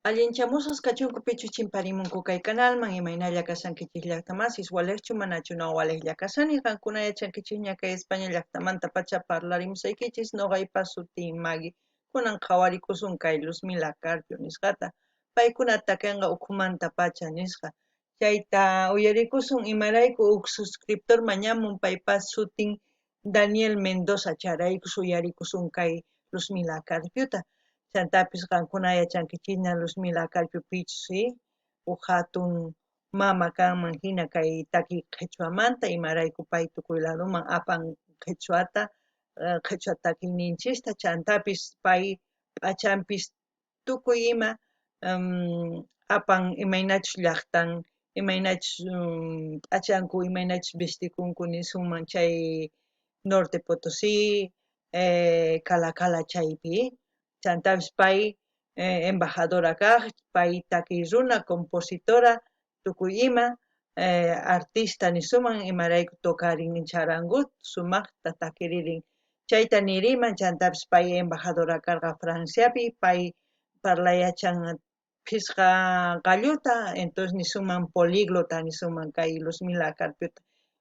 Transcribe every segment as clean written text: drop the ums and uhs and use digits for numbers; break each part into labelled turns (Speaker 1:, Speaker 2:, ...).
Speaker 1: Allinchamusas kachunku pichu chimparimunku kay canalman imaynalla kashankichis llaqtamasis waleqchu manachu no waleqlla kashani qankuna yachankichis ña España llaqtamanta pacha parlarimusaykichis noqaypas sutii Maggie kunan qhawarikusun kay Luzmila Carpio nisqata paykunata takinqa ukhumanta pacha nisqa chayta uyarikusun imarayku uk suscriptor mañamun paypas sutin Daniel Mendoza charaykus uyarikusun kay Luzmila Carpiota chantapis qankuna yachankichina Luzmila Carpiopichi uk hatun mama kanman hina kay taki qhechwamanta imarayku pay tukuy ladoman apan qhechwata qhechwa takininchista chantapis pay p'achanpis tukuy ima apan imaynachus llaqtan imaynachus p'achanku imaynachus vestikunku nisunman chay Norte Potosí Cala chaypi chantapis pay embajadora kaq pay taki runa compositora tukuy ima artista nisuman imarayku tokarin charangut sumaqta takiririn chayta niriman chantapis pay embajadora karqa Franciapi pay parlayachan phisqa qalluta entonces nisuman políglota nisuman kay Luzmila Carpiota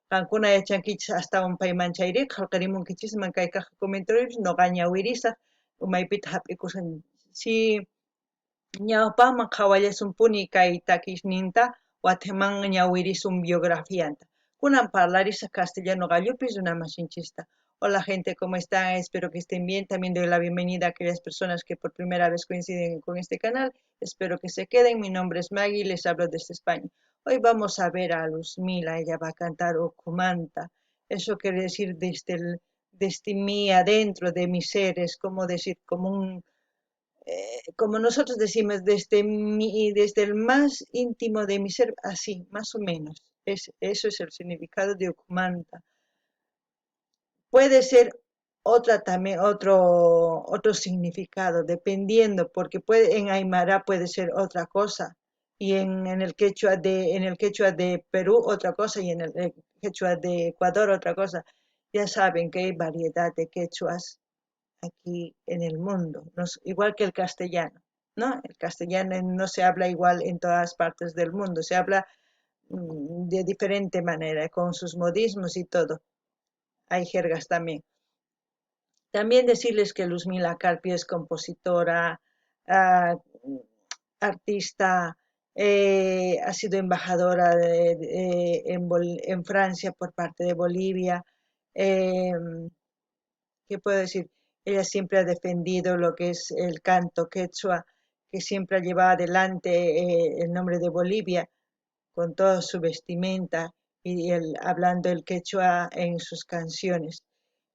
Speaker 1: qankuna yachankichis astawan payman chayri qallqarimunkichisman kay kaq comentarios noqa ñawirisaq umaypita hap'ikushan si ñawpaqman qhawallasumpuni kay takishninta Guateman ñawirisun biografianta kunan parlarisaq castellano qallupis runamashinchista. Hola gente, ¿cómo están? Espero que estén bien. También doy la bienvenida a aquellas personas que por primera vez coinciden con este canal. Espero que se queden. Mi nombre es Maggie y les hablo desde España. Hoy vamos a ver a Luzmila. Ella va a cantar Ocumanta. Eso quiere decir desde mí adentro de mis seres, como decir, como como nosotros decimos, desde el más íntimo de mi ser, así, más o menos. Eso es el significado de Ocumanta. Puede ser también otro significado, dependiendo, porque en Aymara puede ser otra cosa, y en el quechua de Perú otra cosa, y en el quechua de Ecuador otra cosa. Ya saben que hay variedad de quechuas aquí en el mundo, igual que el castellano, ¿no? El castellano no se habla igual en todas partes del mundo, se habla de diferente manera, con sus modismos y todo. Hay jergas también. También decirles que Luzmila Carpio es compositora, uh, artista, ha sido embajadora en Francia por parte de Bolivia. ¿Qué puedo decir? Ella siempre ha defendido lo que es el canto quechua, que siempre ha llevado adelante el nombre de Bolivia con toda su vestimenta y hablando el quechua en sus canciones.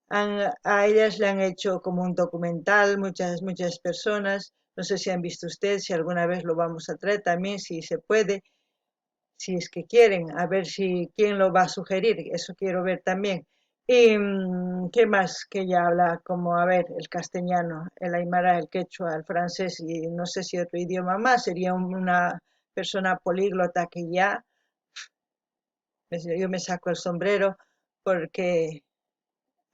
Speaker 1: A ellas le han hecho como un documental muchas personas. No sé si han visto ustedes, si alguna vez lo vamos a traer también, si se puede, si es que quieren, a ver si quién lo va a sugerir, eso quiero ver también. Y qué más que ella habla, como a ver, el castellano, el aymara, el quechua, el francés y no sé si otro idioma más, sería una persona políglota que ya, yo me saco el sombrero porque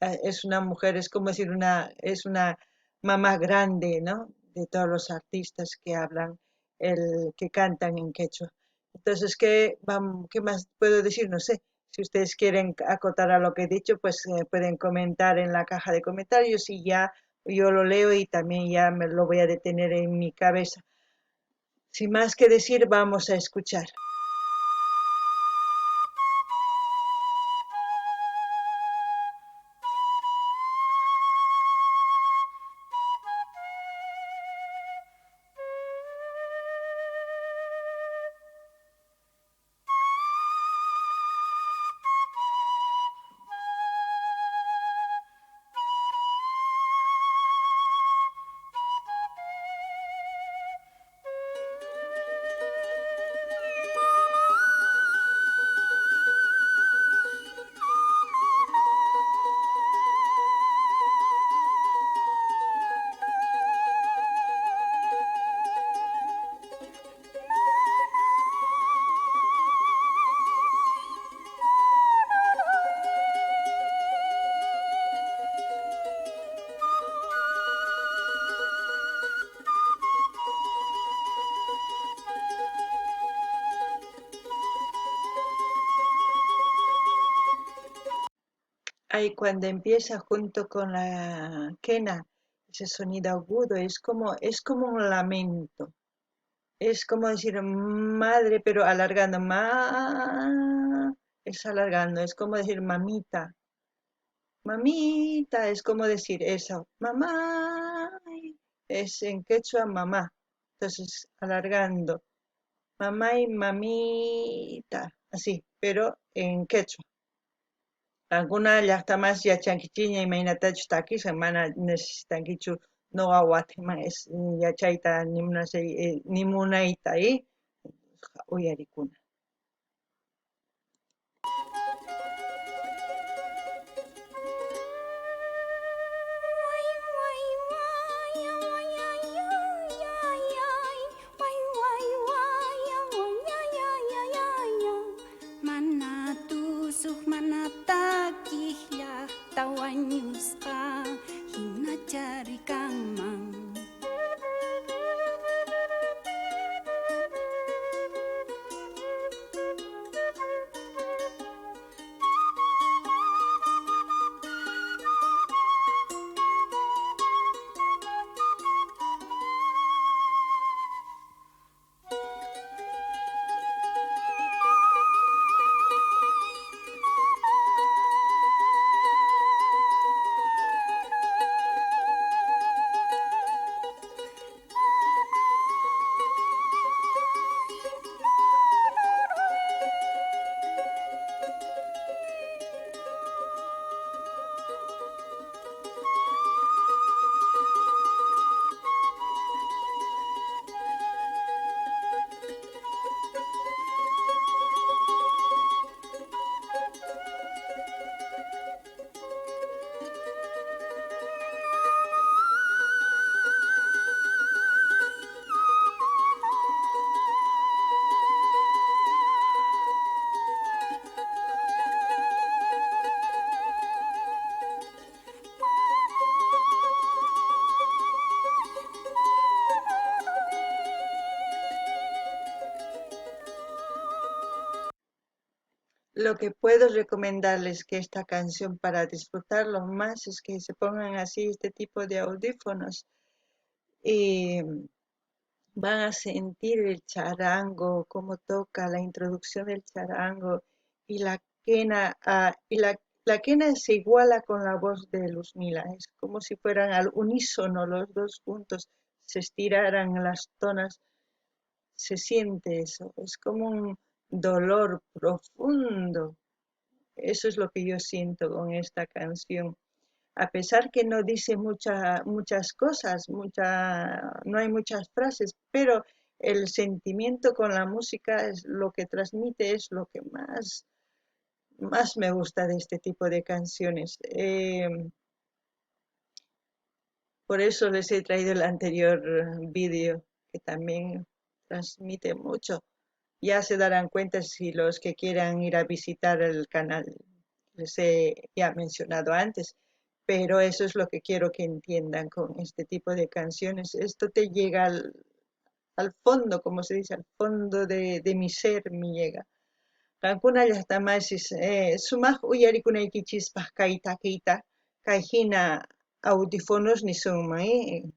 Speaker 1: es una mujer, es como decir, es una mamá grande, ¿no? De todos los artistas que hablan, que cantan en quechua. Entonces, ¿qué más puedo decir? No sé. Si ustedes quieren acotar a lo que he dicho, pues pueden comentar en la caja de comentarios y ya yo lo leo y también ya me lo voy a detener en mi cabeza. Sin más que decir, vamos a escuchar. Ahí cuando empieza junto con la quena, ese sonido agudo es como un lamento. Es como decir madre, pero alargando, es alargando, es como decir mamita, mamita, es como decir eso, mamá, es en quechua mamá, entonces alargando, mamá y mamita, así, pero en quechua. Alguna llaqtamas yachankichiña imaynatachu takiq mana necesitankichu nuqa wataman yachayta nimunayta uyarikuna. Lo que puedo recomendarles que esta canción para disfrutarlo más es que se pongan así este tipo de audífonos y van a sentir el charango, cómo toca la introducción del charango y la quena, la quena se iguala con la voz de Luzmila, es como si fueran al unísono los dos juntos, se estiraran las tonas, se siente eso, es como un dolor profundo. Eso es lo que yo siento con esta canción. A pesar que no dice muchas cosas, no hay muchas frases, pero el sentimiento con la música es lo que transmite, es lo que más me gusta de este tipo de canciones. Por eso les he traído el anterior vídeo, que también transmite mucho. Ya se darán cuenta si los que quieran ir a visitar el canal les he ya mencionado antes, pero eso es lo que quiero que entiendan con este tipo de canciones. Esto te llega al fondo, como se dice, al fondo de mi ser, me llega. Kankuna llaqtamasis sumaq uyarikunaykichispaq kayta kayhina audífonos nisunman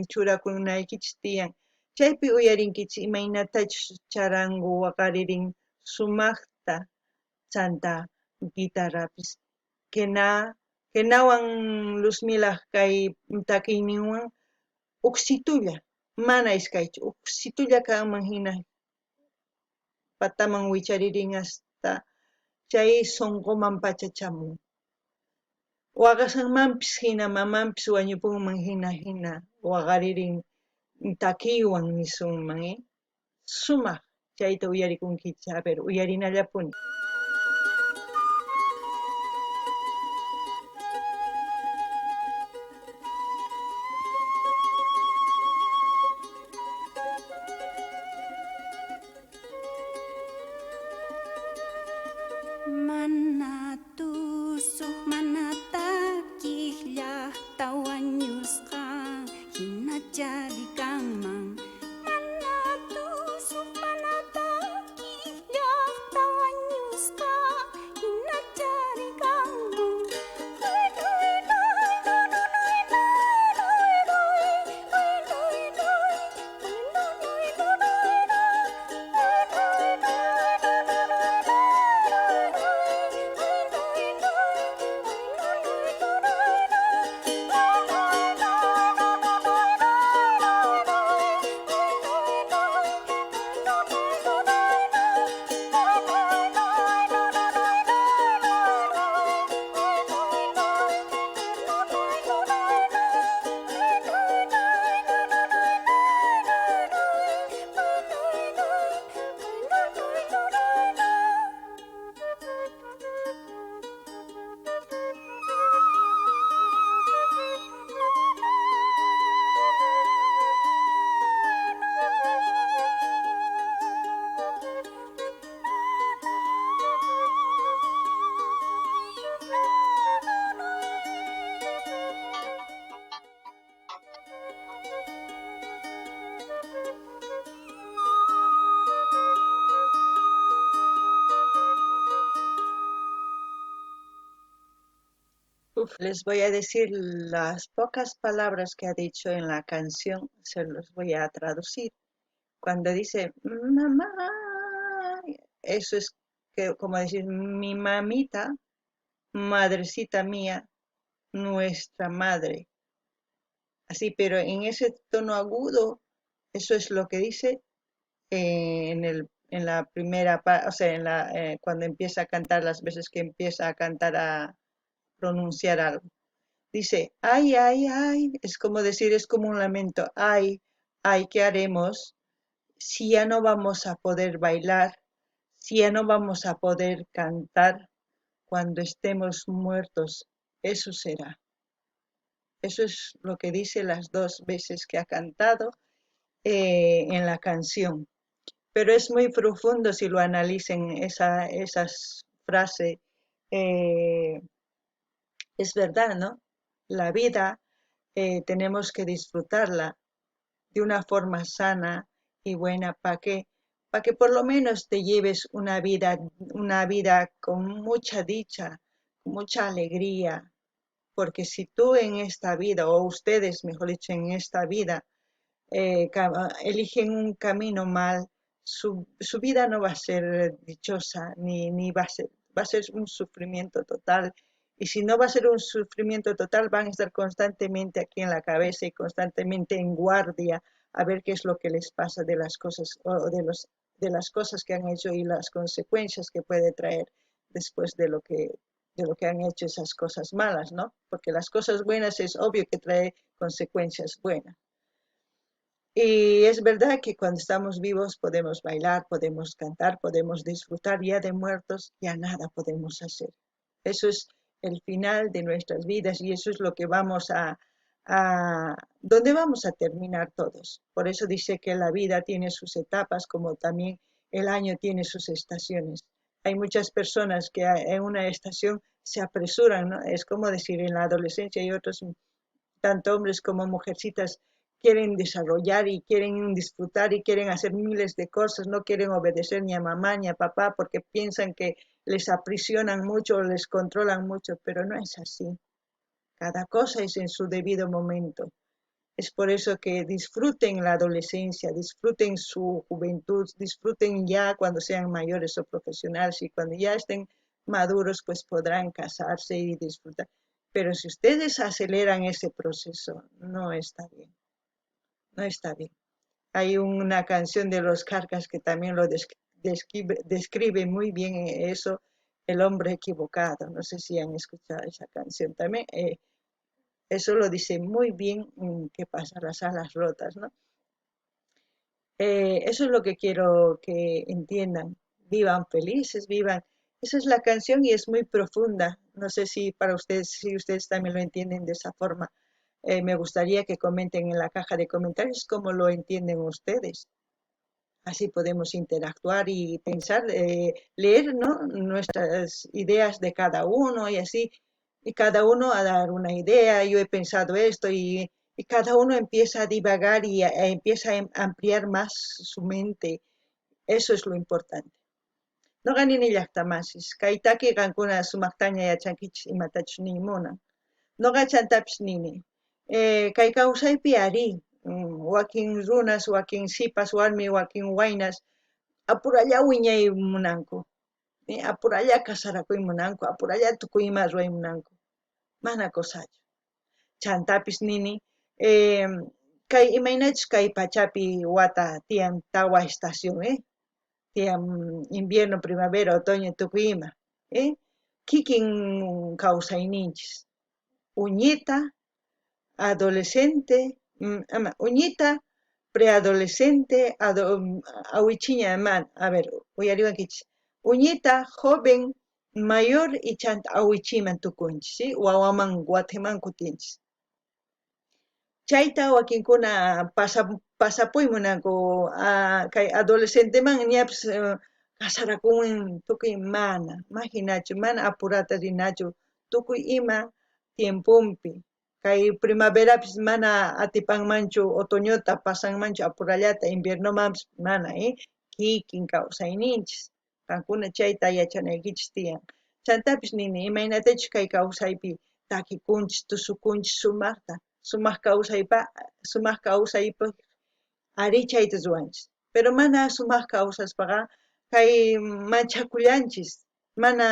Speaker 1: churakunaykichis tiyan. Chaypi uyarinkichis imaynatachus charango waqaririn sumaqta chanta guitarrapis. Kenawan Luzmilaq kay takiyninwan uksitulla, mana iskaychu, uksitulla kanman hina pataman wicharirin hasta chay sunquman pachachamun. Waqasqanmanpis hina mamanpis wañupunman hina waqaririn takiywan nisunman, sumaq chayta uyarikunkichis, a ver, uyarinallapuni.
Speaker 2: Mana tusuk mana takih tawan nyusqa hina jadi kamang. Mana tusuk mana takih tawan nyusqa hina jadi kamang.
Speaker 1: Les voy a decir las pocas palabras que ha dicho en la canción, se los voy a traducir. Cuando dice mamá, eso es como decir mi mamita, madrecita mía, nuestra madre. Así, pero en ese tono agudo, eso es lo que dice en la primera parte, o sea, cuando empieza a cantar, las veces que empieza a cantar, a pronunciar algo. Dice, ay, ay, ay, es como decir, es como un lamento, ay, ay, ¿qué haremos si ya no vamos a poder bailar, si ya no vamos a poder cantar cuando estemos muertos? Eso será. Eso es lo que dice las dos veces que ha cantado en la canción. Pero es muy profundo si lo analicen esas frases. eh, es verdad, ¿no? La vida tenemos que disfrutarla de una forma sana y buena para que por lo menos te lleves una vida con mucha dicha, con mucha alegría, porque si tú en esta vida, o ustedes, mejor dicho, en esta vida, eligen un camino mal, su vida no va a ser dichosa, ni va a ser un sufrimiento total. Y si no va a ser un sufrimiento total, van a estar constantemente aquí en la cabeza y constantemente en guardia a ver qué es lo que les pasa de las cosas o de las cosas que han hecho y las consecuencias que puede traer después de lo que han hecho esas cosas malas, ¿no? Porque las cosas buenas es obvio que trae consecuencias buenas. Y es verdad que cuando estamos vivos podemos bailar, podemos cantar, podemos disfrutar, ya de muertos ya nada podemos hacer. Eso es el final de nuestras vidas y eso es lo que donde vamos a terminar todos. Por eso dice que la vida tiene sus etapas, como también el año tiene sus estaciones. Hay muchas personas que en una estación se apresuran, ¿no? Es como decir, en la adolescencia hay otros, tanto hombres como mujercitas, quieren desarrollar y quieren disfrutar y quieren hacer miles de cosas, no quieren obedecer ni a mamá ni a papá porque piensan que les aprisionan mucho o les controlan mucho, pero no es así. Cada cosa es en su debido momento. Es por eso que disfruten la adolescencia, disfruten su juventud, disfruten ya cuando sean mayores o profesionales y cuando ya estén maduros pues podrán casarse y disfrutar. Pero si ustedes aceleran ese proceso, no está bien, no está bien. Hay una canción de los Carcas que también lo describe muy bien eso, El hombre equivocado. No sé si han escuchado esa canción también. Eso lo dice muy bien, qué pasa, las alas rotas, ¿no? Eso es lo que quiero que entiendan. Vivan felices, vivan. Esa es la canción y es muy profunda. No sé si para ustedes, si ustedes también lo entienden de esa forma. Me gustaría que comenten en la caja de comentarios cómo lo entienden ustedes. Así podemos interactuar y pensar, leer, ¿no? Nuestras ideas de cada uno y así, y cada uno a dar una idea, yo he pensado esto y cada uno empieza a divagar y empieza a ampliar más su mente. Eso es lo importante. No ganin llaqtamasis, kaytaki qankuna sumaqtaña yachankichis imatachus niymuna. Noqa chantapis nini. Kay kawsaypi ari, wakin runas, wakin sipas warmi, wakin waynas, apuralla wiñaymunanku, apuralla kasarakuymunanku, apuralla tukuyma ruwaymunanku. Mana kusachu. Chantapis nini, kay imaynachus kay pachapi wata tiyan tawa estación, tiyan invierno, primavera, otoño, tukuy ima, kikin kawsayninchis. Uñita, adolescente, uñita, preadolescente, awichiña, a ver, uyariwankichis. Uñita, joven, mayor y chanta awichiman tukunchis, ¿sí? Wawaman, wateman kutinchis. Chayta wakinkuna pasapuymunanku, kay adolescenteman ñapas kasarakunman tukuy mana hinachu, mana apurata rinachu, tukuy ima tiempumpi. Kay primaverapis mana atipanmanchu, otoñota pasanmanchu apurallata, inviernomanpis mana, kikin kawsayninchis. Qankuna chayta yachanaykichis tiyan. Chantapis nini, imaynatachus kay kawsaypi takikunchis, tusukunchis sumaq kawsaypaq arichayta ruwanchis. Pero mana sumaq kawsaspaqa kay manchakullanchis, mana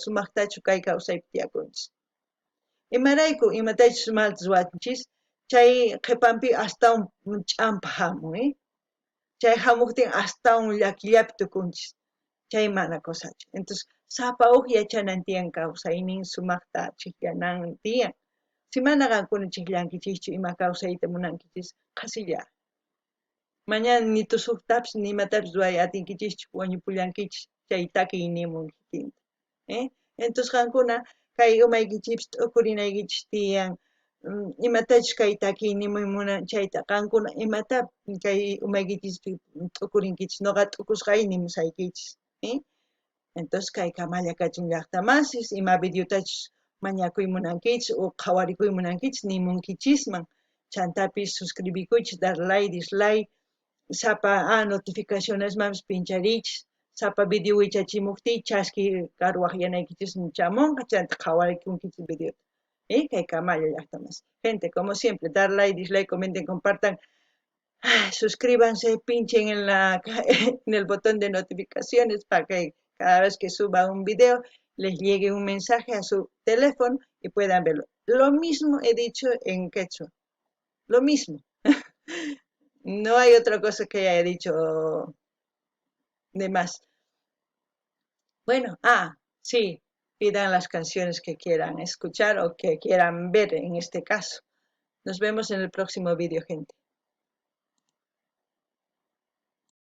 Speaker 1: sumaqtachu kay kawsaypi tiyakunchis. Imarayku imatachus sumaqta ruwanchis, chay qhipanpi astawan ch'ampa hamun, chay hamuqtin astawan llakillapi tukunchis, chay mana kusachu. Entonces sapa huk yachanan tiyan kawsaynin sumaqta chiqllanan tiyan. Si mana qankuna chiqllankichischu ima kawsayta munankichis qasilla. Mañana ni tusuqtapis ni imatapis ruray atinkichischu wañupullankichis chay takiy nimunkitinta. Entonces qankuna kay umaykichipis t'ukurinaykichis tiyan, imatachus kay takiy nimuy munan chayta qankuna imatapis kay umaykichis t'ukurinkichis noqa t'ukusqay nimusaykichis. Entonces kay kamalla kachun llaqtamasis ima videotachus mañakuy munankichis o qhawarikuy munankichis nimunkichisman, chantapis suscribikuychis, dar like, dislike, sapa notificacionesmanpis pinchariychis, sapa video wichachimukti chaski karuwaq yanaykichis chamunqa chanta qhawarikunkichisy videota. Kay kamalla llaqtamas. Gente, como siempre, dar like, dislike, comenten, compartan. Suscríbanse, pinchen en el botón de notificaciones para que cada vez que suba un video les llegue un mensaje a su teléfono y puedan verlo. Lo mismo he dicho en quechua, lo mismo. No hay otra cosa que haya dicho de más. Bueno, sí, pidan las canciones que quieran escuchar o que quieran ver en este caso. Nos vemos en el próximo video, gente.